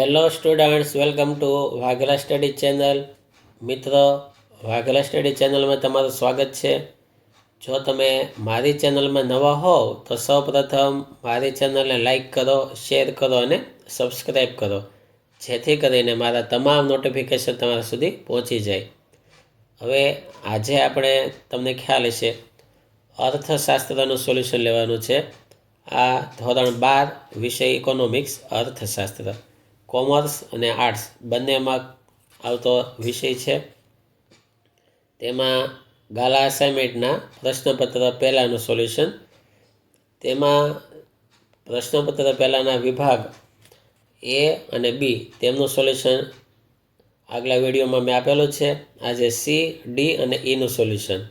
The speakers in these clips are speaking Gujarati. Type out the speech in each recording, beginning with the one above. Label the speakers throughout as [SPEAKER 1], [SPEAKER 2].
[SPEAKER 1] Hello students, welcome to Vaghela study channel. મિત્રો, વાઘેલા સ્ટડી ચેનલમાં તમારું સ્વાગત છે. જો તમે મારી ચેનલમાં નવા હોવ તો સૌપ્રથમ મારી ચેનલને લાઈક કરો, શેર કરો અને સબસ્ક્રાઈબ કરો, જેથી કરીને મારા તમામ નોટિફિકેશન તમારા સુધી પહોંચી જાય. હવે આજે આપણે તમને ખ્યાલ હશે, અર્થશાસ્ત્રનું સોલ્યુશન લેવાનું છે. આ ધોરણ 12 વિષય ઇકોનોમિક્સ, અર્થશાસ્ત્ર, કોમર્સ અને આર્ટ્સ બંનેમાં આવતો વિષય છે. તેમાં ગાલા અસાઇનમેન્ટના પ્રશ્નપત્ર પહેલાંનું સોલ્યુશન. તેમાં પ્રશ્નપત્ર પહેલાંના વિભાગ એ અને બી તેમનું સોલ્યુશન આગલા વિડીયોમાં મેં આપેલું છે. આજે સી, ડી અને ઈનું સોલ્યુશન.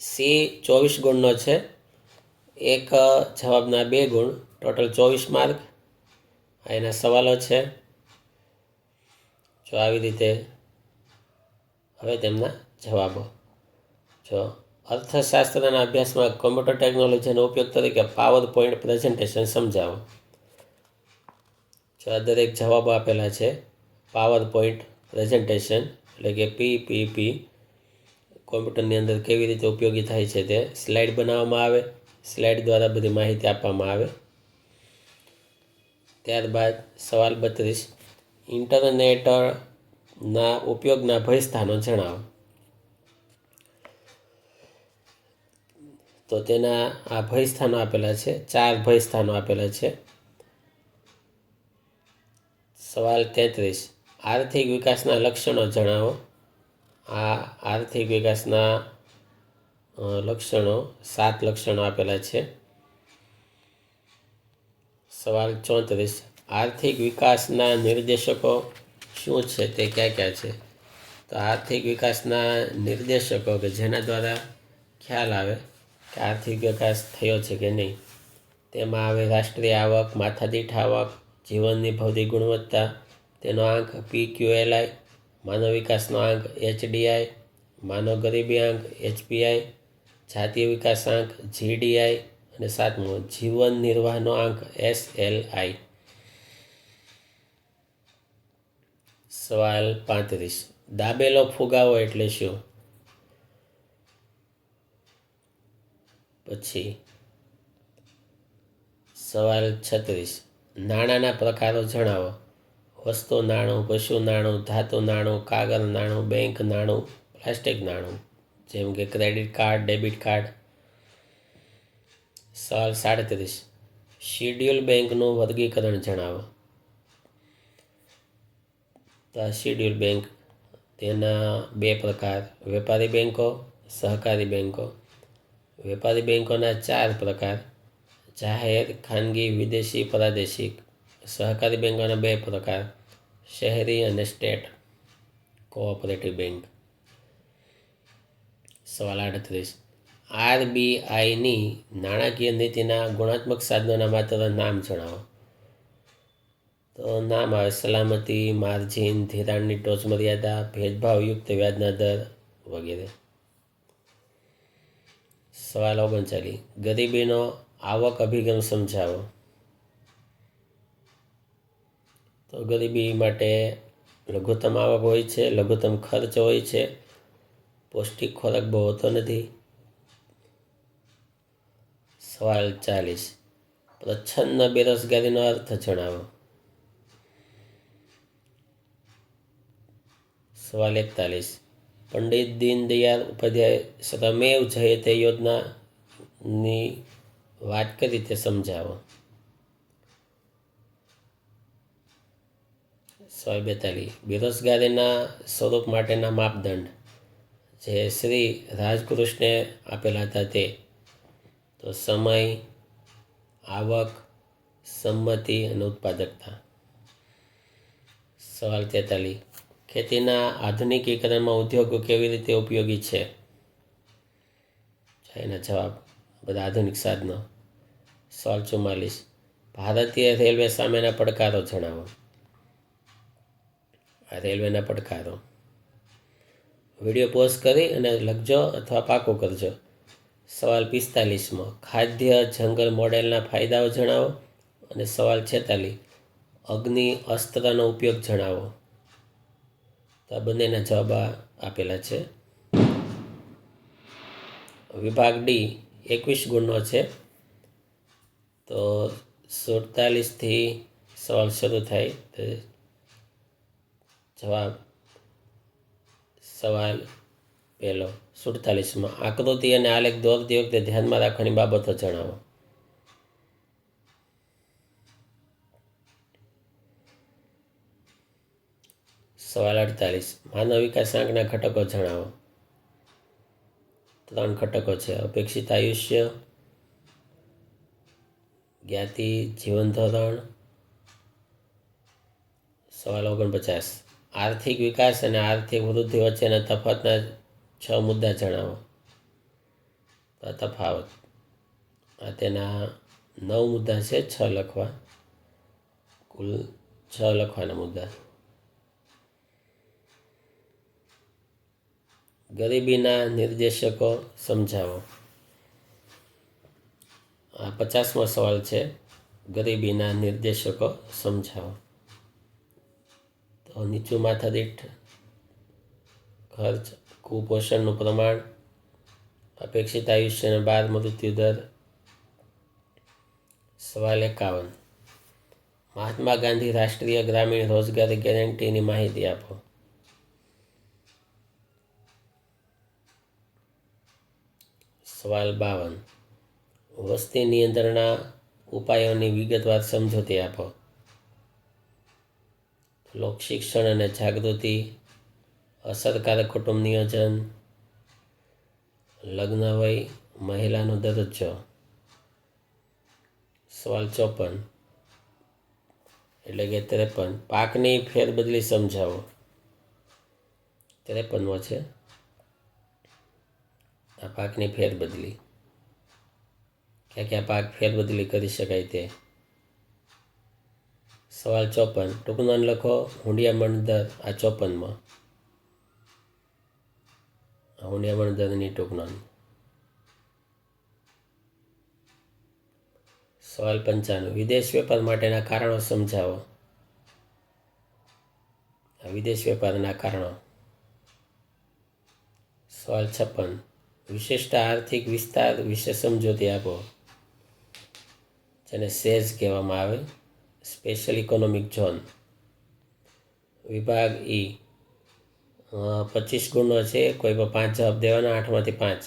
[SPEAKER 1] સી 24 ગુણનો છે. એક જવાબના 2 ગુણ, ટોટલ 24 માર્ક. એના સવાલો છે. જો આવી રીતે હવે તેમના જવાબો. જો અર્થશાસ્ત્રના અભ્યાસમાં કોમ્પ્યુટર ટેકનોલોજીનો ઉપયોગ તરીકે પાવર પોઈન્ટ પ્રેઝન્ટેશન સમજાવો. જો આ દરેક જવાબો આપેલા છે. પાવર પોઈન્ટ પ્રેઝન્ટેશન એટલે કે પીપીપી કોમ્પ્યુટરની અંદર કેવી રીતે ઉપયોગી થાય છે તે સ્લાઇડ બનાવવામાં આવે, સ્લાઇડ દ્વારા બધી માહિતી આપવામાં આવે. ત્યારબાદ સવાલ 32, ઇન્ટરનેટના ઉપયોગના ભયસ્થાનો જણાવો. તો તેના આ ભયસ્થાનો આપેલા છે, 4 ભયસ્થાનો આપેલા છે. સવાલ 33, આર્થિક વિકાસના લક્ષણો જણાવો. આ આર્થિક વિકાસના લક્ષણો 7 લક્ષણો આપેલા છે. સવાલ 34, આર્થિક વિકાસના નિર્દેશકો શું છે, તે ક્યાં ક્યાં છે? તો આર્થિક વિકાસના નિર્દેશકો કે જેના દ્વારા ખ્યાલ આવે કે આર્થિક વિકાસ થયો છે કે નહીં, તેમાં આવે રાષ્ટ્રીય આવક, માથાદીઠ આવક, જીવનની ભૌતિક ગુણવત્તા, તેનો આંક PQLI, માનવ વિકાસનો આંક HDI, માનવ ગરીબી આંક HPI, જાતીય વિકાસ આંક GDI અને 7મો જીવન નિર્વાહનો આંક SLI. સવાલ 35, દાબેલો ફુગાવો એટલે શું? પછી સવાલ 36, નાણાંના પ્રકારો જણાવો. વસ્તુ નાણું, પશુ નાણું, ધાતુ નાણું, કાગળ નાણું, બેંક નાણું, પ્લાસ્ટિક નાણું, જેમ કે ક્રેડિટ કાર્ડ, ડેબિટ કાર્ડ. સવાલ 37, શિડ્યુલ બેંકનું વર્ગીકરણ જણાવો. તો શિડ્યુલ બેંક તેના 2 પ્રકાર, વેપારી બેંકો, સહકારી બેંકો. વેપારી બેંકોના 4 પ્રકાર, જાહેર, ખાનગી, વિદેશી, પ્રાદેશિક. સહકારી બેંકોના 2 પ્રકાર, શહેરી અને સ્ટેટ કોઓપરેટિવ બેંક. સવાલ 38, RBIની નાણાકીય નીતિના ગુણાત્મક સાધનોના માત્ર નામ જણાવો. તો નામ આવે સલામતી, માર્જિન, ધિરાણની ટોચ મર્યાદા, ભેદભાવયુક્ત વ્યાજના દર વગેરે. સવાલ 39, ગરીબીનો આવક અભિગમ સમજાવો. તો ગરીબી માટે લઘુત્તમ આવક હોય છે, લઘુત્તમ ખર્ચ હોય છે, પૌષ્ટિક ખોરાક બહુ હોતો નથી. સવાલ 40, પ્રચ્છન્ન બેરોજગારીનો અર્થ જણાવો. સવાલ 41, પંડિત દીનદયાળ ઉપાધ્યાય શ્રમેવ જયતે યોજનાની વાત કરી તે સમજાવો. સવાલ 42, બેરોજગારીના સ્વરૂપ માટેના માપદંડ જે શ્રી રાજકૃષ્ણે આપેલા હતા તે. તો સમય, આવક, સંમતિ અને ઉત્પાદકતા. સવાલ 43, ખેતીના આધુનિકીકરણમાં ઉદ્યોગો કેવી રીતે ઉપયોગી છે? એના જવાબ બધા આધુનિક સાધનો. સવાલ 44, ભારતીય રેલવે સામેના પડકારો જણાવો. આ રેલવેના પડકારો. વિડીયો પોઝ કરી અને લખજો અથવા પાકો કરજો. સવાલ 45, ખાદ્ય જંગલ મોડેલના ફાયદાઓ જણાવો. અને સવાલ 46, અગ્નિ અસ્ત્રનો ઉપયોગ જણાવો. તો આ બંનેના જવાબ આપેલા છે. વિભાગ ડી 21 ગુણનો છે. તો 47થી સવાલ શરૂ થાય. તો જવાબ સવાલ પહેલો 47માં આકૃતિ અને આલેખ દોરતી વખતે ધ્યાનમાં રાખવાની બાબતો જણાવો. સવાલ 48 માનવ વિકાસ આંકના ઘટકો જણાવો. 3 ઘટકો છે: અપેક્ષિત આયુષ્ય, જ્ઞાતિ, જીવન ધોરણ. સવાલ 49 આર્થિક વિકાસ અને આર્થિક વૃદ્ધિ વચ્ચેના તફાવતના 6 મુદ્દા જણાવો. તફાવત આ તેના 9 મુદ્દા છે. 6 લખવા, કુલ 6 લખવાના મુદ્દા. ગરીબીના નિર્દેશકો સમજાવો. આ 50મો સવાલ છે. ગરીબીના નિર્દેશકો સમજાવો. તો નીચું માથાદીઠ ખર્ચ, કુપોષણનું પ્રમાણ, અપેક્ષિત આયુષ્ય અને બાળ મૃત્યુ દર. સવાલ 51 મહાત્મા ગાંધી રાષ્ટ્રીય ગ્રામીણ રોજગારી ગેરંટીની માહિતી આપો. સવાલ 52 વસ્તી નિયંત્રણના ઉપાયોની વિગતવાર સમજૂતી આપો. લોક શિક્ષણ અને જાગૃતિ, અસરકારક કુટુંબ નિયોજન, લગ્ન વય, મહિલાનો દરજ્જો. સવાલ 54 એટલે કે 53 પાકની ફેરબદલી સમજાવો. 53મો છે. આ પાકની ફેરબદલી, ક્યાં ક્યાં પાક ફેરબદલી કરી શકાય તે. સવાલ 54 ટૂંકનોંધ લખો. હુંડિયામણ દર. આ 54માં હુંડિયામણ દરની ટૂંકનોંધ. સવાલ 55 વિદેશ વેપાર માટેના કારણો સમજાવો. વિદેશ વેપારના કારણો. સવાલ 56 વિશિષ્ટ આર્થિક વિસ્તાર વિશે સમજૂતી આપો, જેને સેઝ કહેવામાં આવે, સ્પેશિયલ ઇકોનોમિક ઝોન. વિભાગ ઈ 25 ગુણનો છે. કોઈ પણ 5 જવાબ દેવાના, 8માંથી 5.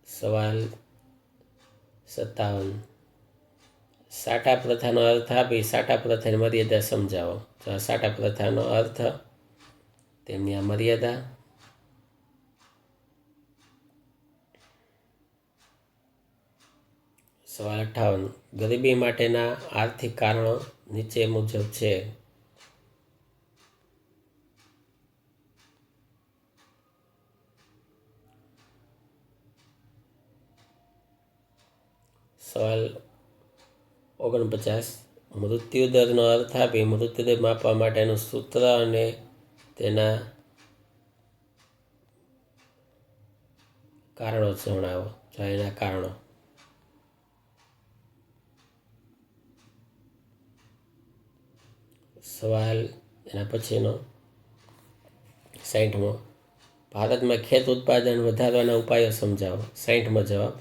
[SPEAKER 1] સવાલ 57 સાટા પ્રથાનો અર્થ આપી સાટા પ્રથાની મર્યાદા સમજાવો. તો આ સાટા પ્રથાનો અર્થ, તેમની આ મર્યાદા. સવાલ 58 ગરીબી માટેના આર્થિક કારણો નીચે મુજબ છે. સવાલ 49 મૃત્યુદરનો અર્થ આપી મૃત્યુદર માપવા માટેનું સૂત્ર અને તેના કારણો જણાવો. એના કારણો. સવાલ એના પછીનો 60મો ભારતમાં ખેત ઉત્પાદન વધારવાના ઉપાયો સમજાવો. 60મો જવાબ.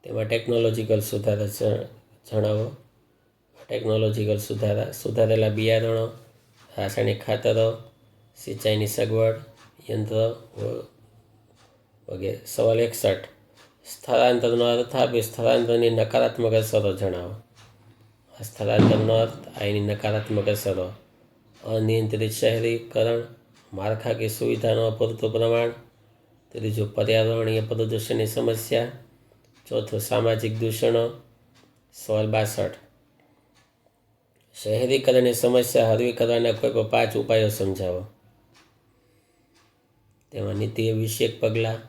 [SPEAKER 1] તેમાં ટેકનોલોજીકલ સુધારા જણાવો. ટેકનોલોજીકલ સુધારા સુધારેલા બિયારણો, રાસાયણિક ખાતરો, સિંચાઈની સગવડ, યંત્રો વગેરે. સવાલ 61 સ્થળાંતરનો અર્થ આપી સ્થળાંતરની નકારાત્મક અસરો જણાવો. સ્થળાંતરનો અર્થ, એની નકારાત્મક અસરો. અનિયંત્રિત શહેરીકરણ, માળખાકીય સુવિધાનું અપૂરતું પ્રમાણ. ત્રીજું પર્યાવરણીય પ્રદૂષણની સમસ્યા. ચોથું સામાજિક દૂષણો. સવાલ 62 શહેરીકરણની સમસ્યા હળવી કરવાના કોઈ પણ 5 ઉપાયો સમજાવો. તેમાં નીતિ વિષયક પગલાં,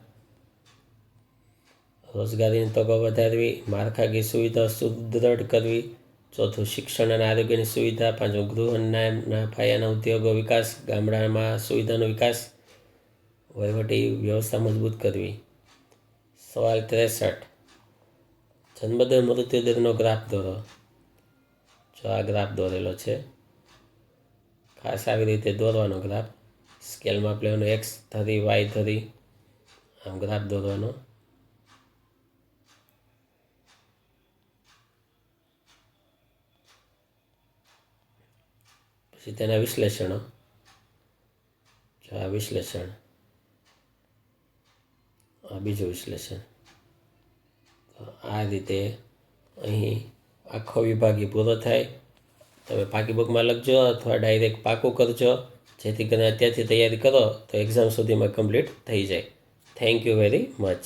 [SPEAKER 1] રોજગારીની તકો વધારવી, માળખાકીય સુવિધાઓ સુદૃઢ કરવી. ચોથું શિક્ષણ અને આરોગ્યની સુવિધા. પાંચમું ગૃહ અને પાયાના ઉદ્યોગો વિકાસ, ગામડામાં સુવિધાનો વિકાસ, વહીવટી વ્યવસ્થા મજબૂત કરવી. સવાલ 63 જન્મદર મૃત્યુદરનો ગ્રાફ દોરો. જો આ ગ્રાફ દોરેલો છે, ખાસ આવી રીતે દોરવાનો ગ્રાફ. સ્કેલ માપ લેવાનો, એક્સ ધરી વાય ધરી આમ ગ્રાફ દોરવાનો. પછી તેના વિશ્લેષણો. જો આ વિશ્લેષણ, આ બીજું વિશ્લેષણ. તો આ રીતે અહીં આખો વિભાગ પૂરો થાય. તમે પાકી બુકમાં લખજો અથવા ડાયરેક્ટ પાકું કરજો, જેથી કરીને અત્યારથી તૈયારી કરો તો એક્ઝામ સુધીમાં કમ્પ્લીટ થઈ જાય. Thank you very much.